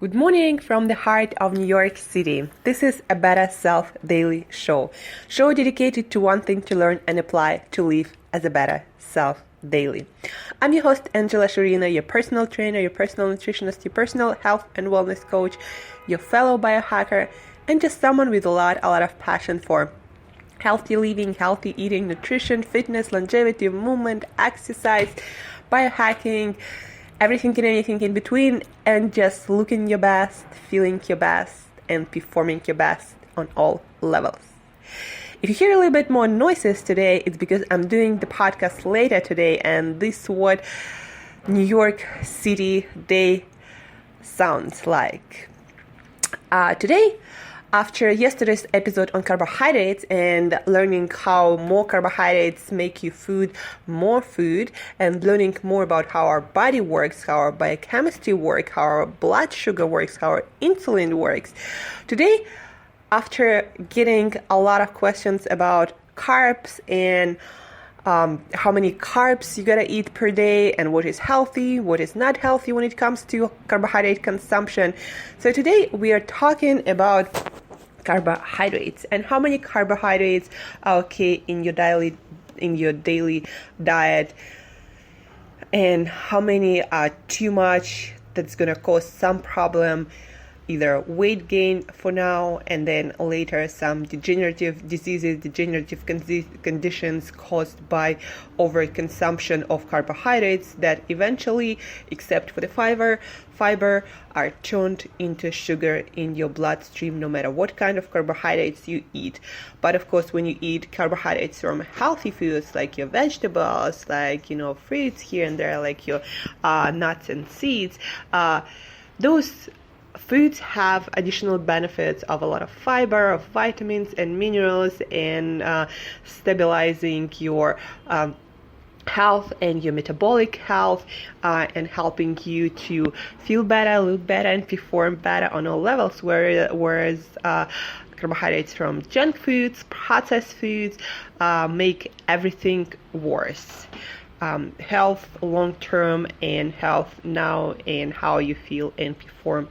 Good morning from the heart of New York City. This is a Better Self Daily Show dedicated to wanting to learn and apply to live as a better self daily. I'm your host, Angela Shurina, your personal trainer, your personal nutritionist, your personal health and wellness coach, your fellow biohacker, and just someone with a lot of passion for healthy living, healthy eating, nutrition, fitness, longevity, movement, exercise, biohacking, everything and anything in between, and just looking your best, feeling your best, and performing your best on all levels. If you hear a little bit more noises today, it's because I'm doing the podcast later today, and this is what New York City day sounds like. Today, after yesterday's episode on carbohydrates and learning how more carbohydrates make you more food, and learning more about how our body works, how our biochemistry works, how our blood sugar works, how our insulin works. Today, after getting a lot of questions about carbs and how many carbs you gotta eat per day and what is healthy, what is not healthy when it comes to carbohydrate consumption. So today we are talking about carbohydrates and how many carbohydrates are okay in your daily diet, and how many are too much that's gonna cause some problem, either weight gain for now and then later some degenerative diseases, degenerative conditions caused by overconsumption of carbohydrates that eventually, except for the fiber, are turned into sugar in your bloodstream no matter what kind of carbohydrates you eat. But of course, when you eat carbohydrates from healthy foods like your vegetables, like fruits here and there, like your nuts and seeds, those foods have additional benefits of a lot of fiber, of vitamins and minerals, and stabilizing your health and your metabolic health, and helping you to feel better, look better, and perform better on all levels. Whereas carbohydrates from junk foods, processed foods, make everything worse. Health long term and health now, and how you feel and perform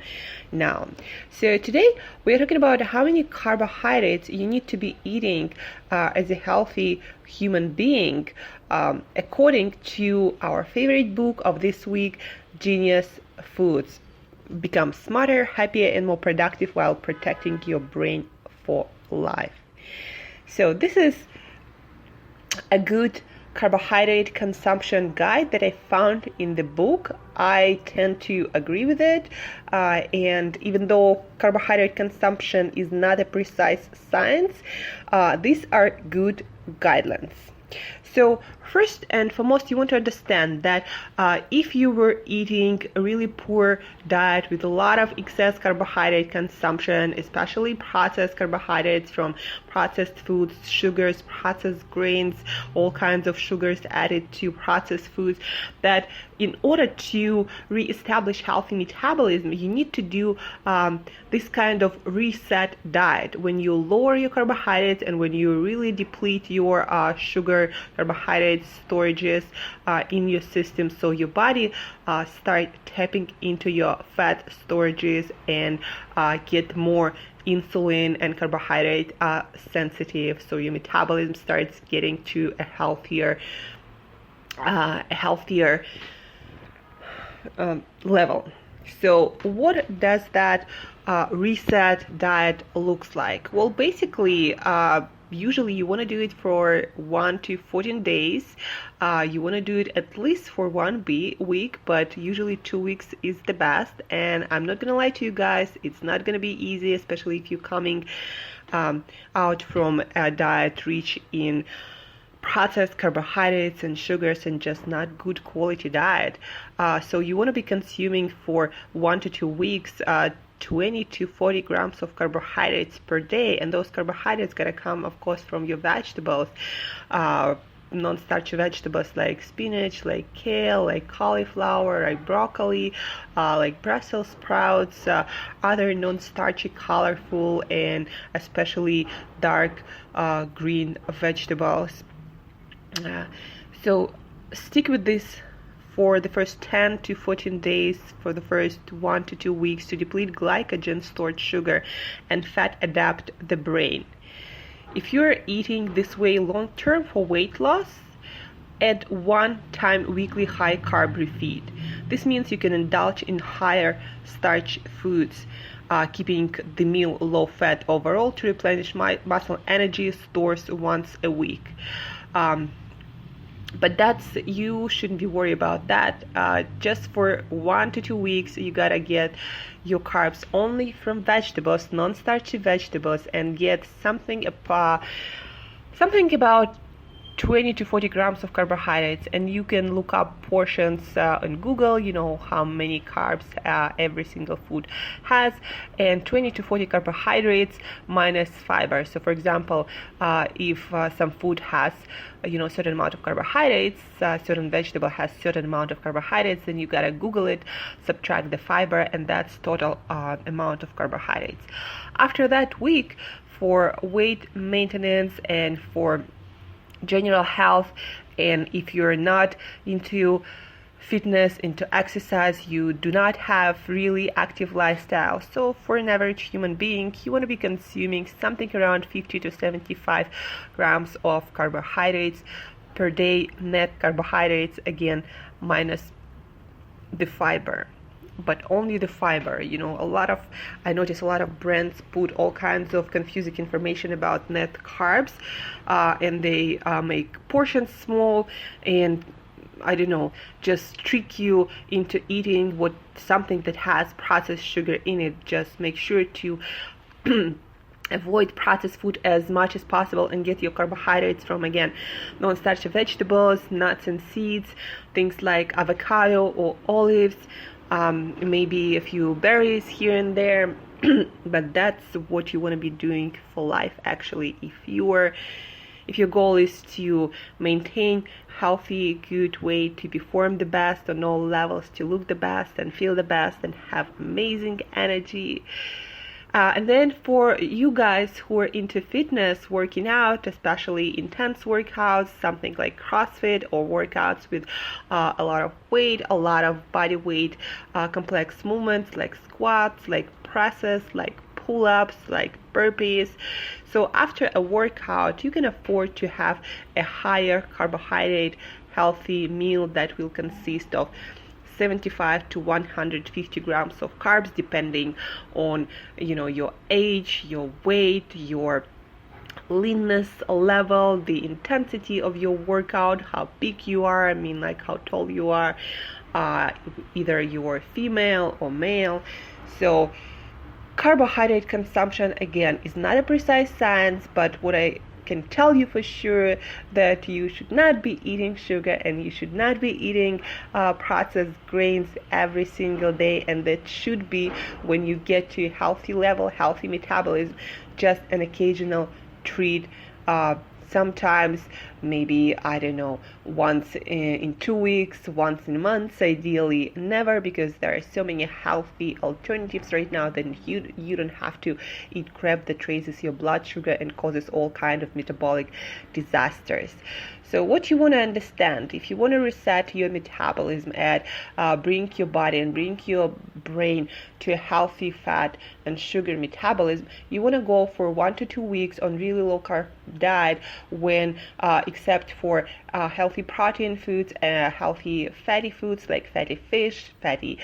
now. So today we're talking about how many carbohydrates you need to be eating as a healthy human being, according to our favorite book of this week, Genius Foods. Become smarter, happier, and more productive while protecting your brain for life. So this is a good carbohydrate consumption guide that I found in the book. I tend to agree with it, and even though carbohydrate consumption is not a precise science, these are good guidelines. So first and foremost, you want to understand that if you were eating a really poor diet with a lot of excess carbohydrate consumption, especially processed carbohydrates from processed foods, sugars, processed grains, all kinds of sugars added to processed foods, that in order to reestablish healthy metabolism, you need to do this kind of reset diet, when you lower your carbohydrates and when you really deplete your sugar, carbohydrates, storages in your system, so your body start tapping into your fat storages and get more insulin and carbohydrate sensitive, so your metabolism starts getting to a healthier level. So what does that reset diet looks like? Well, basically, usually you want to do it for 1 to 14 days. You want to do it at least for 1 week, but usually 2 weeks is the best. And I'm not going to lie to you guys, it's not going to be easy, especially if you're coming out from a diet rich in processed carbohydrates and sugars and just not good quality diet. So you want to be consuming for 1 to 2 weeks 20 to 40 grams of carbohydrates per day, and those carbohydrates gotta come, of course, from your vegetables, non-starchy vegetables like spinach, like kale, like cauliflower, like broccoli, like Brussels sprouts, other non-starchy, colorful, and especially dark green vegetables. So stick with this for the first 10 to 14 days, for the first 1 to 2 weeks, to deplete glycogen, stored sugar, and fat adapt the brain. If you're eating this way long term for weight loss, add 1 time weekly high carb refeed. This means you can indulge in higher starch foods, keeping the meal low fat overall to replenish muscle energy stores once a week. But you shouldn't be worried about that. Just for 1 to 2 weeks, you gotta get your carbs only from vegetables, non-starchy vegetables, and get something about 20 to 40 grams of carbohydrates. And you can look up portions on Google, how many carbs every single food has, and 20 to 40 carbohydrates minus fiber. So for example, if some food has certain amount of carbohydrates, certain vegetable has certain amount of carbohydrates, then you gotta Google it, subtract the fiber, and that's total amount of carbohydrates. After that week, for weight maintenance and for general health, and if you're not into fitness, into exercise, you do not have really active lifestyle, so for an average human being, you want to be consuming something around 50 to 75 grams of carbohydrates per day, net carbohydrates, again minus the fiber, but only the fiber. I notice a lot of brands put all kinds of confusing information about net carbs, and they make portions small, and just trick you into eating something that has processed sugar in it. Just make sure to avoid processed food as much as possible and get your carbohydrates from, again, non-starchy vegetables, nuts and seeds, things like avocado or olives, maybe a few berries here and there, but that's what you want to be doing for life. Actually, if your goal is to maintain healthy, good weight, to perform the best on all levels, to look the best and feel the best and have amazing energy. And then for you guys who are into fitness, working out, especially intense workouts, something like CrossFit or workouts with a lot of weight, a lot of body weight, complex movements like squats, like presses, like pull-ups, like burpees. So after a workout, you can afford to have a higher carbohydrate, healthy meal that will consist of 75 to 150 grams of carbs, depending on your age, your weight, your leanness level, the intensity of your workout, how big you are, like how tall you are, either you're female or male. So carbohydrate consumption, again, is not a precise science, but what I can tell you for sure that you should not be eating sugar and you should not be eating processed grains every single day, and that should be, when you get to a healthy level, healthy metabolism, just an occasional treat. Sometimes maybe, once in 2 weeks, once in months, ideally never, because there are so many healthy alternatives right now that you don't have to eat crap that raises your blood sugar and causes all kind of metabolic disasters. So what you want to understand, if you want to reset your metabolism and bring your body and bring your brain to a healthy fat and sugar metabolism, you want to go for 1 to 2 weeks on really low carb diet, when except for healthy protein foods, healthy fatty foods like fatty fish, fatty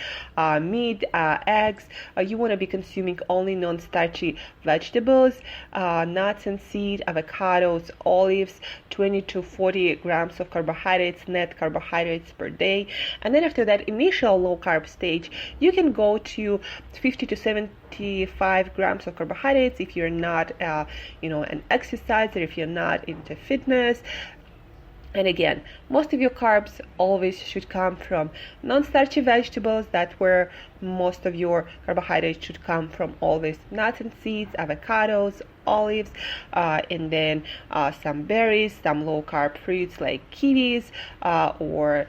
meat, eggs. You want to be consuming only non-starchy vegetables, nuts and seeds, avocados, olives, 20 to 40 grams of carbohydrates, net carbohydrates per day. And then after that initial low carb stage, you can go to 50 to 75 grams of carbohydrates if you're not an exerciser, if you're not into fitness. And again, most of your carbs always should come from non-starchy vegetables. That's where most of your carbohydrates should come from, always nuts and seeds, avocados, olives, and then some berries, some low-carb fruits like kiwis, or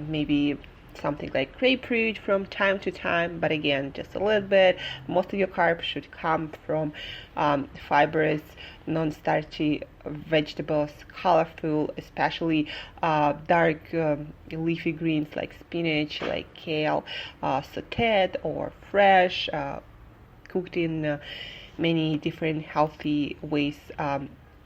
maybe something like grapefruit from time to time, but again, just a little bit. Most of your carbs should come from fibrous, non-starchy vegetables, colorful, especially dark leafy greens like spinach, like kale, sauteed or fresh, cooked in many different healthy ways,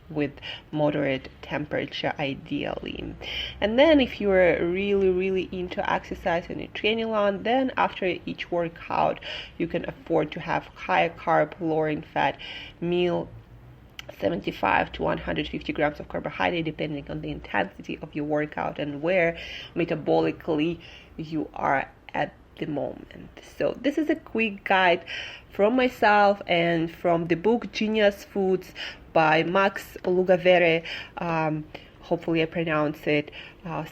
with moderate temperature ideally. And then if you're really into exercise and you're training on, then after each workout you can afford to have high carb, lower in fat meal, 75 to 150 grams of carbohydrate depending on the intensity of your workout and where metabolically you are at the moment. So this is a quick guide from myself and from the book Genius Foods by Max Lugavere. Hopefully I pronounce it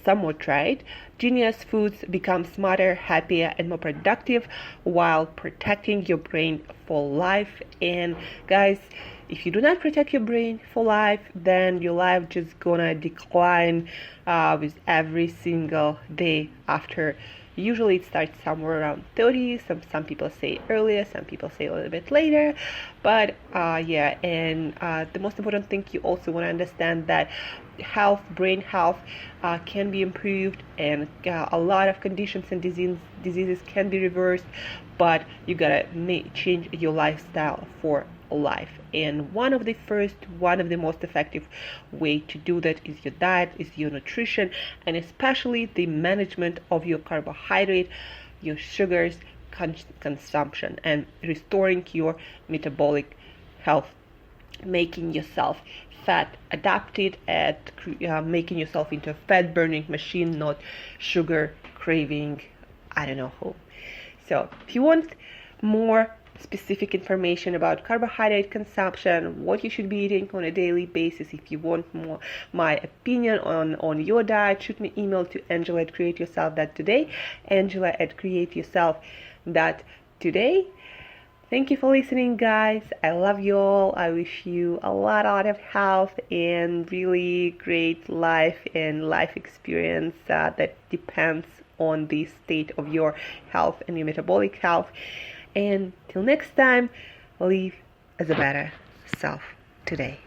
somewhat right. Genius Foods: become smarter, happier, and more productive while protecting your brain for life. And guys, if you do not protect your brain for life, then your life just gonna decline with every single day after. Usually it starts somewhere around 30. Some people say earlier, some people say a little bit later. But yeah, and the most important thing, you also want to understand that brain health can be improved, and a lot of conditions and diseases can be reversed, but you gotta change your lifestyle for life. And one of the most effective way to do that is your diet, is your nutrition, and especially the management of your carbohydrate, your sugars consumption, and restoring your metabolic health, making yourself fat adapted, at making yourself into a fat burning machine, not sugar craving I don't know who. So if you want more specific information about carbohydrate consumption, what you should be eating on a daily basis, if you want more my opinion on your diet, shoot me email to Angela@createyourself.today, Angela@createyourself.today. Thank you for listening, guys. I love you all. I wish you a lot of health and really great life and life experience that depends on the state of your health and your metabolic health. And till next time, live as a better self today.